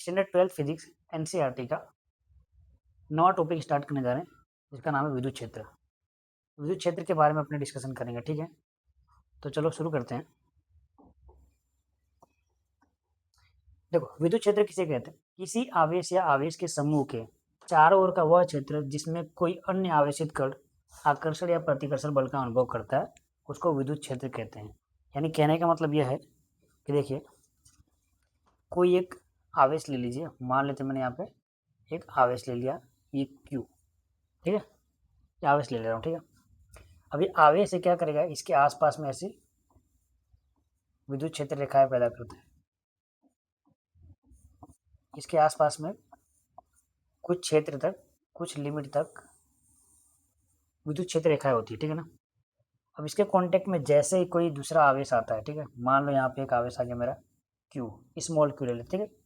Standard 12 physics NCERT का नवा topic start करने जा रहे हैं जिसका नाम है विद्युत क्षेत्र। विद्युत क्षेत्र के बारे में अपने डिस्कशन करेंगे, ठीक है। तो चलो शुरू करते हैं। देखो, विद्युत क्षेत्र किसे कहते हैं? किसी आवेश या आवेश के समूह के चारों ओर का वह क्षेत्र जिसमें कोई अन्य आवेशित कण आकर्षण या प्रतिकर्षण बल का अनुभव करता है, उसको विद्युत क्षेत्र कहते हैं। यानी कहने का मतलब यह है कि देखिए, कोई एक आवेश ले लीजिए, मान लेते मैंने यहाँ पे एक आवेश ले लिया, ये क्यू, ठीक है, ये आवेश ले ले रहा हूँ, ठीक है। अब ये आवेश से क्या करेगा, इसके आसपास में ऐसी विद्युत क्षेत्र रेखाएं पैदा करता है। इसके आसपास में कुछ क्षेत्र तक, कुछ लिमिट तक विद्युत क्षेत्र रेखाएं होती है, ठीक है ना। अब इसके कांटेक्ट में जैसे ही कोई दूसरा आवेश आता है, ठीक है, मान लो यहाँ पे एक आवेश आ गया मेरा क्यू, स्मॉल क्यू ले लेते, ठीक है।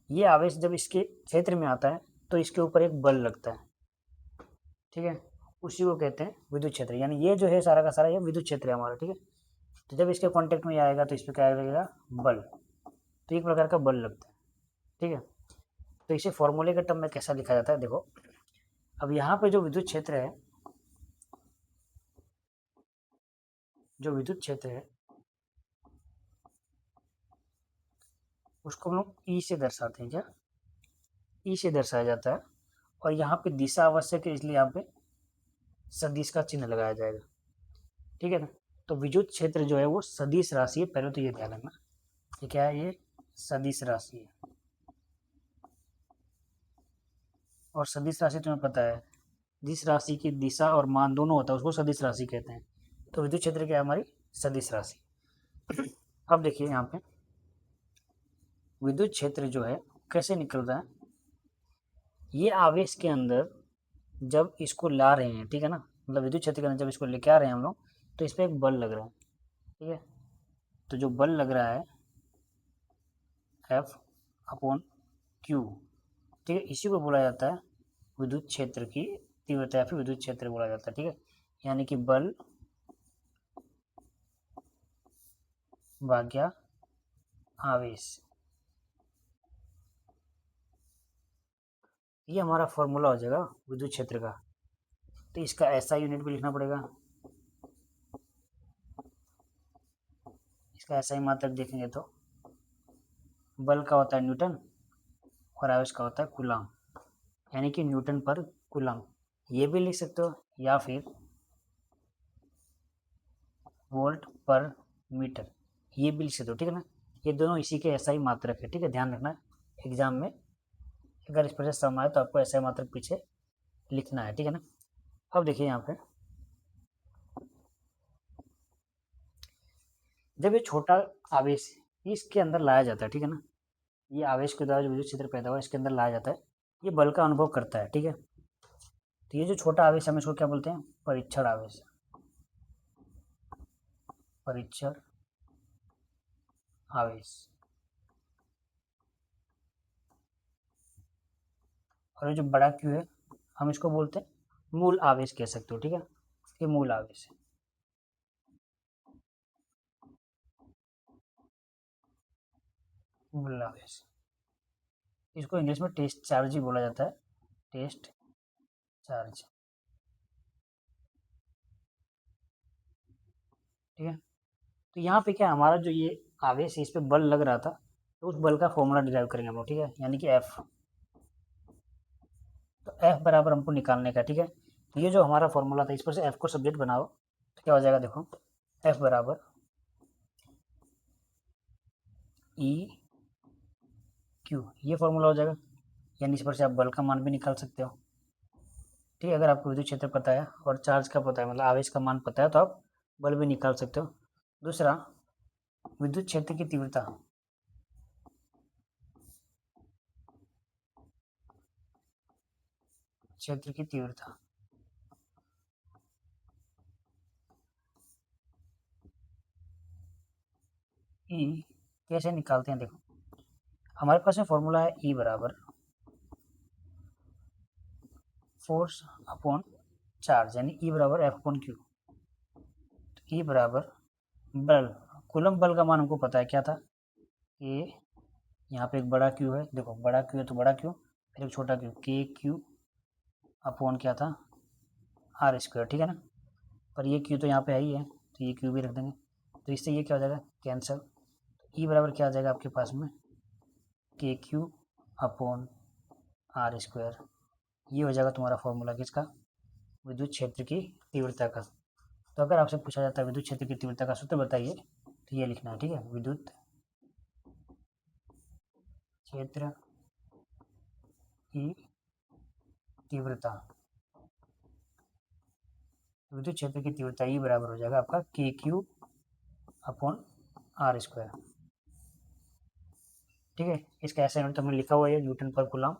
ये आवेश जब इसके क्षेत्र में आता है तो इसके ऊपर एक बल लगता है, ठीक है, उसी को कहते हैं विद्युत क्षेत्र। यानी ये जो है सारा का सारा ये विद्युत क्षेत्र है हमारा, ठीक है। तो जब इसके कांटेक्ट में आएगा तो इस पर क्या लगेगा, बल। तो एक प्रकार का बल लगता है, ठीक है। तो इसे फॉर्मूले के टर्म में कैसा लिखा जाता है, देखो। अब यहाँ पे जो विद्युत क्षेत्र है, जो विद्युत क्षेत्र है उसको हम लोग ई से दर्शाते हैं। क्या ई से दर्शाया जाता है। और यहाँ पे दिशा आवश्यक है, इसलिए यहाँ पे सदिश का चिन्ह लगाया जाएगा, ठीक है ना। तो विद्युत क्षेत्र जो है वो सदिश राशि है, पहले तो ये ध्यान रखना। ये क्या है, ये सदिश राशि है। और सदिश राशि तुम्हें पता है, जिस राशि की दिशा और मान दोनों होता है उसको सदिश राशि कहते हैं। तो विद्युत क्षेत्र क्या है, हमारी सदिश राशि। अब देखिए यहाँ पे विद्युत क्षेत्र जो है कैसे निकलता है। ये आवेश के अंदर जब इसको ला रहे हैं, ठीक है ना, मतलब विद्युत क्षेत्र के अंदर जब इसको लेके आ रहे हैं हम लोग, तो इस पर एक बल लग रहा है, ठीक है। तो जो बल लग रहा है F/Q, ठीक है, इसी को बोला जाता है विद्युत क्षेत्र की तीव्रता या फिर विद्युत क्षेत्र बोला जाता है, ठीक है। यानी कि बल भाग्या आवेश, ये हमारा फॉर्मूला हो जाएगा विद्युत क्षेत्र का। तो इसका ऐसा यूनिट भी लिखना पड़ेगा। इसका ऐसा ही मात्रक देखेंगे तो बल का होता है न्यूटन और आवेश का होता है कूलाम, यानी कि न्यूटन पर कूलाम। ये भी लिख सकते हो या फिर वोल्ट पर मीटर, ये भी लिख सकते हो, ठीक है ना। ये दोनों इसी के ऐसा ही मात्रक है, ठीक है, ध्यान रखना। एग्जाम में अगर इस पर से सम आए तो आपको ऐसा ही मात्रक पीछे लिखना है, ठीक है ना। अब देखिए यहाँ पे जब ये छोटा आवेश इसके अंदर लाया जाता है, ठीक है ना, ये आवेश के द्वारा जो विद्युत क्षेत्र पैदा हुआ इसके अंदर लाया जाता है, ये बल का अनुभव करता है, ठीक है। तो ये जो छोटा आवेश हम इसको क्या बोलते हैं, परीक्षण आवेश, परीक्षण आवेश। और ये जो बड़ा क्यू है हम इसको बोलते हैं मूल आवेश कह सकते हो, ठीक है, ये मूल आवेश है। मूल आवेश, इसको इंग्लिश में टेस्ट चार्ज ही बोला जाता है, टेस्ट चार्ज, ठीक है। तो यहाँ पे क्या हमारा जो ये आवेश है इस पे बल लग रहा था, तो उस बल का फॉर्मूला डिराइव करेंगे हम लोग, ठीक है, यानी कि एफ। तो एफ बराबर हमको निकालने का, ठीक है। तो ये जो हमारा फॉर्मूला था इस पर से एफ को सब्जेक्ट बनाओ तो क्या हो जाएगा, देखो एफ बराबर ई क्यू, ये फॉर्मूला हो जाएगा। यानी इस पर से आप बल का मान भी निकाल सकते हो, ठीक है। अगर आपको विद्युत क्षेत्र पता है और चार्ज का पता है, मतलब आवेश का मान पता है, तो आप बल भी निकाल सकते हो। दूसरा, विद्युत क्षेत्र की तीव्रता, क्षेत्र की तीव्रता ई कैसे निकालते हैं, देखो हमारे पास में फॉर्मूला है ई बराबर फोर्स अपॉन चार्ज, यानी ई बराबर एफ अपॉन क्यू। ई बराबर बल, कूलम बल का मान हमको पता है क्या था, ए यहाँ पे एक बड़ा क्यू है, देखो बड़ा क्यू है तो बड़ा क्यू, फिर एक छोटा क्यू, के क्यू अपॉन क्या था, आर स्क्वायर, ठीक है ना। पर ये क्यू तो यहाँ पे है ही है, तो ये क्यू भी रख देंगे, तो इससे ये क्या हो जाएगा, कैंसिल। ई बराबर क्या आ जाएगा आपके पास में, के क्यू अपॉन आर स्क्वायर। ये हो जाएगा तुम्हारा फॉर्मूला किसका, विद्युत क्षेत्र की तीव्रता का। तो अगर आपसे पूछा जाता है विद्युत क्षेत्र की तीव्रता का सूत्र बताइए, तो ये लिखना है, ठीक है। विद्युत क्षेत्र की तीव्रता, विद्युत क्षेत्र की तीव्रता ई बराबर हो जाएगा आपका के क्यू अपॉन आर स्क्वायर, ठीक है। इसका ऐसा यूनिट हमने लिखा हुआ है न्यूटन पर कूलम,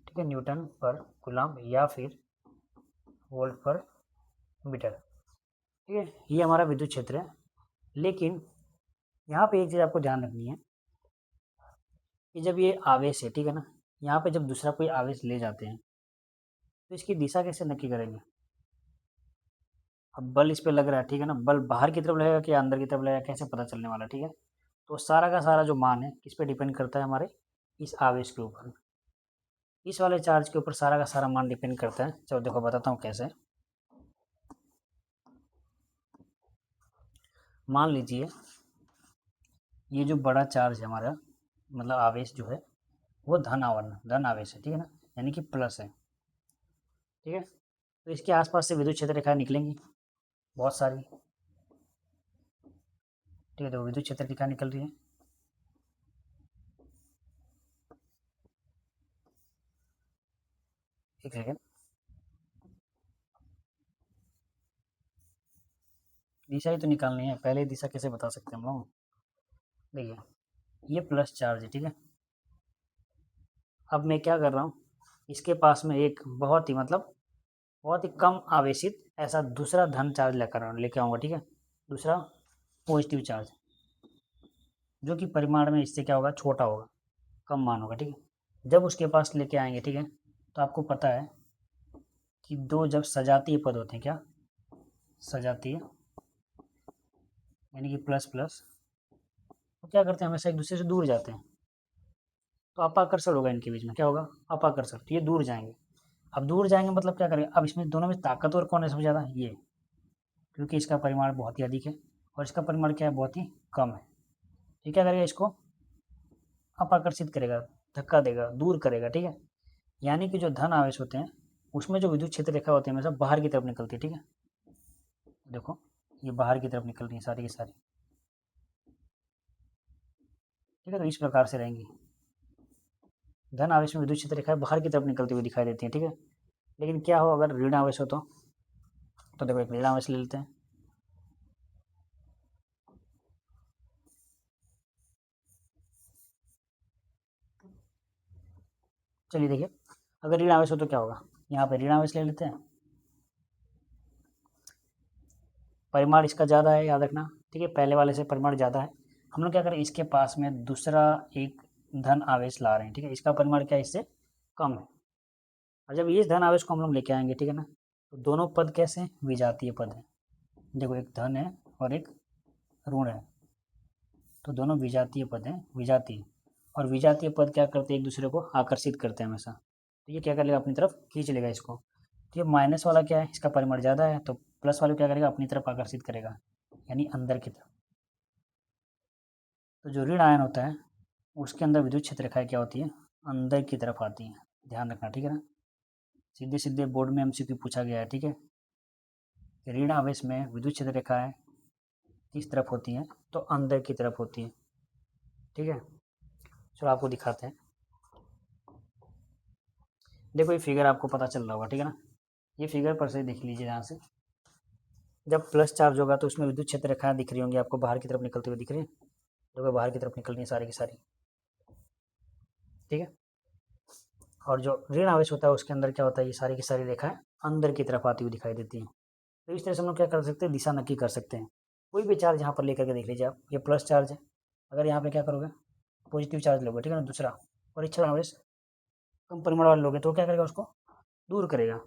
ठीक है, न्यूटन पर कूलम या फिर वोल्ट पर मीटर, ठीक है। ये हमारा विद्युत क्षेत्र है। लेकिन यहाँ पे एक चीज़ आपको ध्यान रखनी है कि जब ये आवेश है, ठीक है ना, यहाँ पे जब दूसरा कोई आवेश ले जाते हैं तो इसकी दिशा कैसे नक्की करेंगे। अब बल इस पे लग रहा है, ठीक है ना, बल बाहर की तरफ लगेगा कि अंदर की तरफ लगेगा, कैसे पता चलने वाला, ठीक है। तो सारा का सारा जो मान है किस पे डिपेंड करता है, हमारे इस आवेश के ऊपर, इस वाले चार्ज के ऊपर सारा का सारा मान डिपेंड करता है। चलो देखो बताता हूँ कैसे। मान लीजिए ये जो बड़ा चार्ज है हमारा, मतलब आवेश जो है वो धन आवेश है, ठीक है ना, यानी कि प्लस है, ठीक है। तो इसके आसपास से विद्युत क्षेत्र रेखाएं निकलेंगी बहुत सारी, ठीक है। तो विद्युत क्षेत्र रेखा निकल रही है, एक सेकेंड, दिशा ही तो निकालनी है, पहले दिशा कैसे बता सकते हैं हम लोग। देखिए ये प्लस चार्ज है, ठीक है। अब मैं क्या कर रहा हूँ, इसके पास में एक बहुत ही मतलब बहुत ही कम आवेशित ऐसा दूसरा धन चार्ज लेके आऊँगा, ठीक है, दूसरा पॉजिटिव चार्ज, जो कि परिमाण में इससे क्या होगा, छोटा होगा, कम मान होगा, ठीक है। जब उसके पास लेके आएंगे, ठीक है, तो आपको पता है कि दो जब सजातीय पद होते हैं, क्या सजातीय, यानी कि प्लस प्लस, तो क्या करते हैं हमेशा एक दूसरे से दूर जाते हैं, तो अपाकर्षण होगा इनके बीच में, क्या होगा, अपाकर्षण, तो ये दूर जाएंगे। अब दूर जाएंगे मतलब क्या करेंगे, अब इसमें दोनों में ताकतवर कौन है सबसे ज़्यादा, ये, क्योंकि इसका परिमाण बहुत ही अधिक है और इसका परिमाण क्या है, बहुत ही कम है। ये क्या करेगा, इसको अपाकर्षित करेगा, धक्का देगा, दूर करेगा, ठीक है। यानी कि जो धन आवेश होते हैं उसमें जो विद्युत क्षेत्र रेखा होती है हमेशा बाहर की तरफ निकलती है, ठीक है। देखो ये बाहर की तरफ निकल रही है सारी की सारी, ठीक है। तो इस प्रकार से रहेंगी, धन आवेश में विद्युत क्षेत्र रेखाएं बाहर की तरफ निकलती हुई दिखाई देती हैं, ठीक है। लेकिन क्या हो अगर ऋण आवेश हो तो देखो एक ऋण आवेश ले लेते हैं, चलिए देखिए, अगर ऋण आवेश हो तो क्या होगा, यहाँ पे ऋण आवेश ले लेते हैं, परिमाण इसका ज़्यादा है, याद रखना, ठीक है, पहले वाले से परिमाण ज़्यादा है। हम लोग क्या करें, इसके पास में दूसरा एक धन आवेश ला रहे हैं, ठीक है, इसका परिमाण क्या है, इससे कम है। और जब इस धन आवेश को हम लोग लेके आएंगे, ठीक है ना, तो दोनों पद कैसे हैं, विजातीय पद है। देखो एक धन है और एक ऋण है, तो दोनों विजातीय पद हैं, विजातीय, और विजातीय पद क्या करते हैं, एक दूसरे को आकर्षित करते हैं हमेशा, तो ये क्या कर लेगा, अपनी तरफ खींच लेगा इसको। तो ये माइनस वाला क्या है, इसका परिमाण ज़्यादा है, तो प्लस वाले क्या करेगा, अपनी तरफ आकर्षित करेगा, यानी अंदर की तरफ। तो जो ऋण आयन होता है उसके अंदर विद्युत क्षेत्र रेखाएं क्या होती है, अंदर की तरफ आती हैं, ध्यान रखना, ठीक है ना। सीधे सीधे बोर्ड में एमसीक्यू पूछा गया है, ठीक है। ऋण आवेश में विद्युत क्षेत्र रेखाएं किस तरफ होती हैं, तो अंदर की तरफ होती हैं, ठीक है। चलो आपको दिखाते हैं, देखो ये फिगर आपको पता चल रहा होगा, ठीक है ना। ये फिगर पर से देख लीजिए यहाँ से, जब प्लस चार्ज होगा तो उसमें विद्युत क्षेत्र रेखाएं दिख रही होंगी आपको, बाहर की तरफ निकलती हुई दिख रही है, जो बाहर की तरफ निकल रही है सारी की सारी, ठीक है। और जो ऋण आवेश होता है उसके अंदर क्या होता है, ये सारी की सारी रेखाएं अंदर की तरफ आती हुई दिखाई देती हैं। तो इस तरह से हम लोग क्या कर सकते हैं, दिशा नक्की कर सकते हैं। कोई भी चार्ज यहाँ पर लेकर के देख लीजिए आप, ये प्लस चार्ज है, अगर यहाँ पे क्या करोगे, पॉजिटिव चार्ज लोगे, ठीक है ना, दूसरा परीक्षण आवेश कम परिमाण वाले लोगे, तो क्या करेगा, उसको दूर करेगा,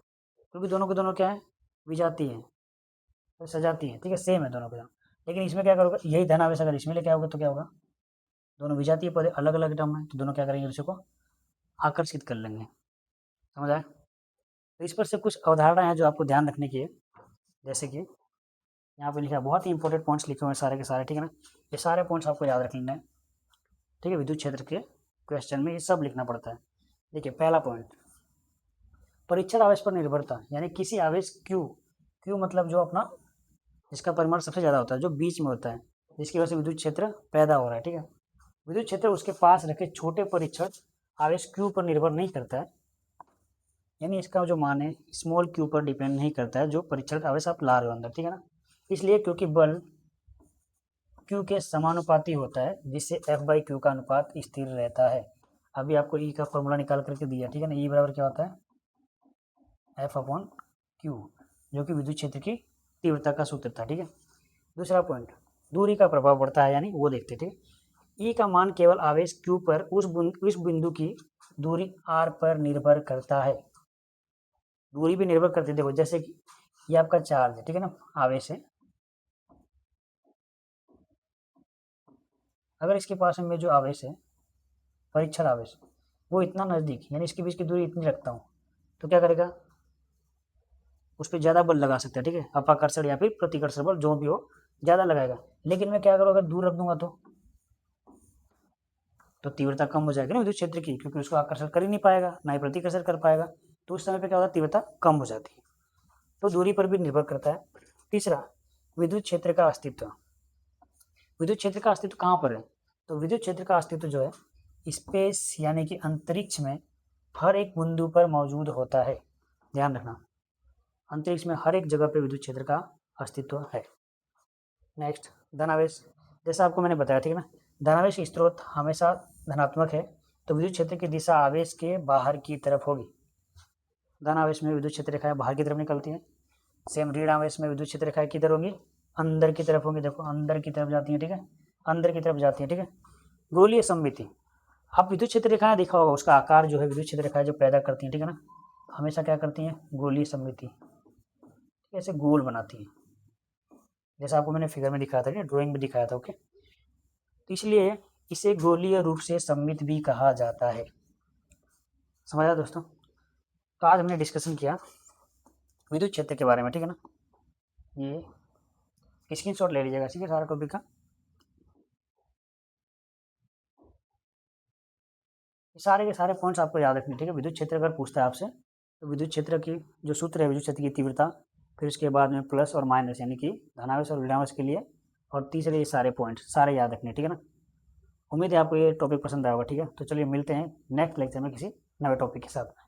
क्योंकि दोनों के दोनों क्या है, विजाती है, तो सजाती है, ठीक है, सेम है दोनों के दोनों। लेकिन इसमें क्या करोगे, यही धन आवेश अगर इसमें लेके आओगे तो क्या होगा, दोनों विजातीय पद अलग अलग टर्म है, तो दोनों क्या करेंगे, दूसरे को आकर्षित कर लेंगे। समझ आया? तो इस पर से कुछ अवधारणा है जो आपको ध्यान रखने की है, जैसे कि यहाँ पे लिखा है, बहुत ही इंपॉर्टेंट पॉइंट्स लिखे हुए हैं सारे के सारे, ठीक है ना। ये सारे पॉइंट्स आपको याद रख लेना है, ठीक है। विद्युत क्षेत्र के क्वेश्चन में ये सब लिखना पड़ता है। देखिए पहला पॉइंट, परीक्षण आवेश पर निर्भरता, यानी किसी आवेश क्यू मतलब जो अपना जिसका परिमाण सबसे ज़्यादा होता है, जो बीच में होता है, जिसकी वजह से विद्युत क्षेत्र पैदा हो रहा है, ठीक है। विद्युत क्षेत्र उसके पास रखे छोटे परीक्षण आवेश क्यू पर निर्भर नहीं करता है, यानी इसका जो मान है स्मॉल क्यू पर डिपेंड नहीं करता है, जो परीक्षण का आवेश आप ला रहे हो अंदर, ठीक है ना। इसलिए क्योंकि बल क्यू के समानुपाती होता है, जिससे एफ बाई क्यू का अनुपात स्थिर रहता है। अभी आपको ई का फॉर्मूला निकाल करके दिया, ठीक है ना। ई बराबर क्या होता है, एफ अपॉन क्यू, जो कि विद्युत क्षेत्र की तीव्रता का सूत्र था, ठीक है। दूसरा पॉइंट, दूरी का प्रभाव पड़ता है, यानी वो देखते थे। ई का मान केवल आवेश क्यू पर उस बिंदु की दूरी आर पर निर्भर करता है। दूरी भी निर्भर करती है, देखो जैसे कि ये आपका चार्ज है, ठीक है ना, आवेश है। अगर इसके पास में जो आवेश है, परीक्षण आवेश, वो इतना नज़दीक, यानी इसके बीच की दूरी इतनी रखता हूँ, तो क्या करेगा, उस पर ज़्यादा बल लगा सकता है, ठीक है। अपाकर्षण या फिर प्रतिकर्षण बल जो भी हो, ज़्यादा लगाएगा। लेकिन मैं क्या करूँ, अगर दूर रख दूंगा तो तीव्रता कम हो जाएगी ना विद्युत क्षेत्र की, क्योंकि उसको आकर्षण कर ही नहीं पाएगा, ना ही प्रतिकर्षण कर पाएगा। तो उस समय पे क्या होता है, तीव्रता कम हो जाती है। तो दूरी पर भी निर्भर करता है। तीसरा, विद्युत क्षेत्र का अस्तित्व। विद्युत क्षेत्र का अस्तित्व कहाँ पर है, तो विद्युत क्षेत्र का अस्तित्व जो है स्पेस यानी कि अंतरिक्ष में हर एक बिंदु पर मौजूद होता है। ध्यान रखना, अंतरिक्ष में हर एक जगह पे विद्युत क्षेत्र का अस्तित्व है। नेक्स्ट, धनावेश। जैसा आपको मैंने बताया, ठीक है ना, धनावेश स्रोत हमेशा धनात्मक है, तो विद्युत क्षेत्र की दिशा आवेश के बाहर की तरफ होगी। धनावेश में विद्युत क्षेत्र रेखाएं बाहर की तरफ निकलती हैं। सेम ऋण आवेश में विद्युत क्षेत्र रेखाएं किधर होंगी, अंदर की तरफ होंगी। देखो अंदर की तरफ जाती है, ठीक है, अंदर की तरफ जाती है, ठीक है। गोलीय सममिति, आप विद्युत क्षेत्र रेखाएं देखा होगा, उसका आकार जो है विद्युत क्षेत्र रेखाएं जो पैदा करती हैं, ठीक है ना, हमेशा क्या करती हैं, गोलीय सममिति, ऐसे गोल बनाती हैं, जैसा आपको मैंने फिगर में दिखाया था, ड्राइंग में दिखाया था, ओके। तो इसलिए इसे गोलीय रूप से सममित भी कहा जाता है। समझा दोस्तों? तो आज हमने डिस्कशन किया विद्युत क्षेत्र के बारे में, ठीक है ना। ये स्क्रीनशॉट ले लीजिएगा, ठीक है, सारा टॉपिक का। सारे के सारे पॉइंट्स आपको याद रखने, ठीक है। विद्युत क्षेत्र अगर पूछता है आपसे, तो विद्युत क्षेत्र की जो सूत्र है विद्युत क्षेत्र की तीव्रता, फिर उसके बाद में प्लस और माइनस, यानी कि धनावेश और ऋणावेश के लिए, और तीसरे ये सारे पॉइंट सारे याद रखने, ठीक है ना। उम्मीद है आपको ये टॉपिक पसंद आया होगा, ठीक है। तो चलिए मिलते हैं नेक्स्ट लेक्चर में किसी नए टॉपिक के साथ।